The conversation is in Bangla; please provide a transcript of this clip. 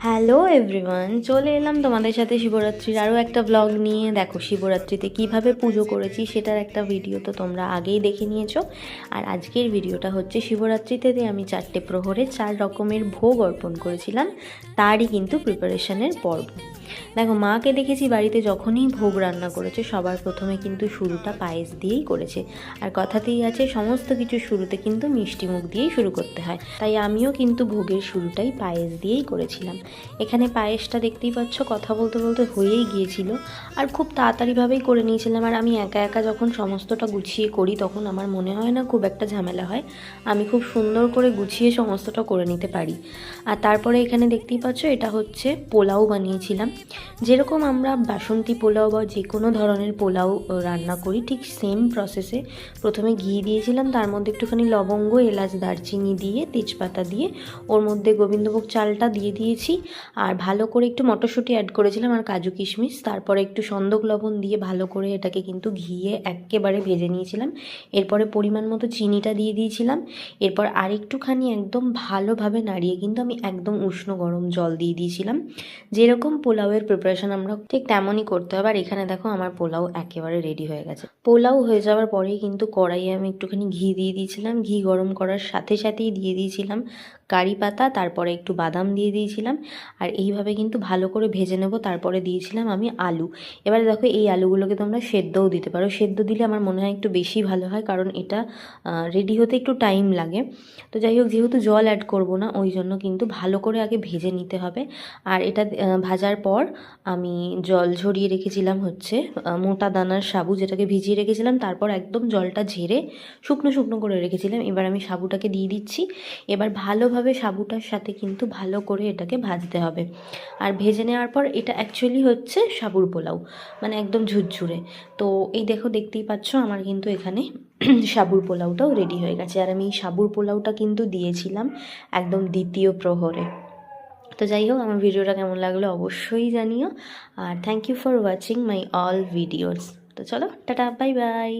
হ্যালো এভরিওয়ান, চলে এলাম তোমাদের সাথে শিবরাত্রির আরও একটা ব্লগ নিয়ে। দেখো শিবরাত্রিতে কিভাবে পুজো করেছি সেটার একটা ভিডিও তো তোমরা আগেই দেখে নিয়েছো। আর আজকের ভিডিওটা হচ্ছে শিবরাত্রিতে আমি 4টে প্রহরে 4 রকমের ভোগ অর্পণ করেছিলাম, তারই কিন্তু প্রিপারেশনের পর্ব। দেখো মাকে দেখেছি বাড়িতে যখনই ভোগ রান্না করেছে সবার প্রথমে কিন্তু শুরুটা পায়েস দিয়েই করেছে। আর কথাতেই আছে সমস্ত কিছু শুরুতে কিন্তু মিষ্টি মুখ দিয়েই শুরু করতে হয়, তাই আমিও কিন্তু ভোগের শুরুটাই পায়েস দিয়েই করেছিলাম। এখানে পায়েসটা দেখতেই পাচ্ছ কথা বলতে বলতে হয়েই গিয়েছিল, আর খুব তাড়াতাড়িভাবেই করে নিয়েছিলাম। আর আমি একা একা যখন সমস্তটা গুছিয়ে করি তখন আমার মনে হয় না খুব একটা ঝামেলা হয়, আমি খুব সুন্দর করে গুছিয়ে সমস্তটা করে নিতে পারি। আর তারপরে এখানে দেখতেই পাচ্ছ এটা হচ্ছে পোলাও বানিয়েছিলাম। যেরকম আমরা বাসন্তী পোলাও বা যে কোনো ধরনের পোলাও রান্না করি ঠিক সেম প্রসেসে প্রথমে ঘি দিয়েছিলাম, তার মধ্যে একটুখানি লবঙ্গ, এলাচ, দারচিনি দিয়ে তেজপাতা দিয়ে ওর মধ্যে গোবিন্দভোগ চালটা দিয়ে দিয়েছি। আর ভালো করে একটু মটরশুঁটি অ্যাড করেছিলাম আর কাজু কিশমিশ, তারপরে একটু সন্দক লবণ দিয়ে ভালো করে এটাকে কিন্তু ঘিয়ে একেবারে ভেজে নিয়েছিলাম। এরপরে পরিমাণ মতো চিনিটা দিয়ে দিয়েছিলাম। এরপর আরেকটুখানি একদম ভালোভাবে নাড়িয়ে কিন্তু আমি একদম উষ্ণ গরম জল দিয়ে দিয়েছিলাম। যেরকম পোলাওয়ের প্রিপারেশন আমরা ঠিক তেমনই করতে হবে। আর এখানে দেখো আমার পোলাও একেবারে রেডি হয়ে গেছে। পোলাও হয়ে যাওয়ার পরেই কিন্তু কড়াইয়ে আমি একটুখানি ঘি দিয়ে দিয়েছিলাম। ঘি গরম করার সাথে সাথেই দিয়ে দিয়েছিলাম কারি পাতা, তারপরে একটু বাদাম দিয়ে দিয়েছিলাম। আর এইভাবে কিন্তু ভালো করে ভেজে নেব। তারপরে দিয়েছিলাম আমি আলু। এবারে দেখো এই আলুগুলোকে তোমরা সেদ্ধও দিতে পারো, সেদ্ধ দিলে আমার মনে হয় একটু বেশি ভালো হয়, কারণ এটা রেডি হতে একটু টাইম লাগে। তো যাই হোক, যেহেতু জল অ্যাড করব না ওই জন্য কিন্তু ভালো করে আগে ভেজে নিতে হবে। আর এটা ভাজার পর আমি জল ঝরিয়ে রেখেছিলাম হচ্ছে মোটা দানার সাবু, যেটাকে ভিজিয়ে রেখেছিলাম, তারপর একদম জলটা ঝেড়ে শুকনো শুকনো করে রেখেছিলাম। এবার আমি সাবুটাকে দিয়ে দিচ্ছি। এবার ভালোভাবে সাবুটার সাথে কিন্তু ভালো করে এটাকে ভাজতে হবে। আর ভেজে নেওয়ার পর এটা অ্যাকচুয়ালি হচ্ছে সাবুর পোলাও, মানে একদম ঝুরঝুরে। তো এই দেখো দেখতেই পাচ্ছ আমার কিন্তু এখানে সাবুর পোলাওটাও রেডি হয়ে গেছে। আর আমি এই সাবুর পোলাওটা কিন্তু দিয়েছিলাম একদম দ্বিতীয় প্রহরে। তো যাই হোক, আমার ভিডিওটা কেমন লাগলো অবশ্যই জানিও। আর thank you for watching my all videos. তো চলো টাটা, বাই বাই।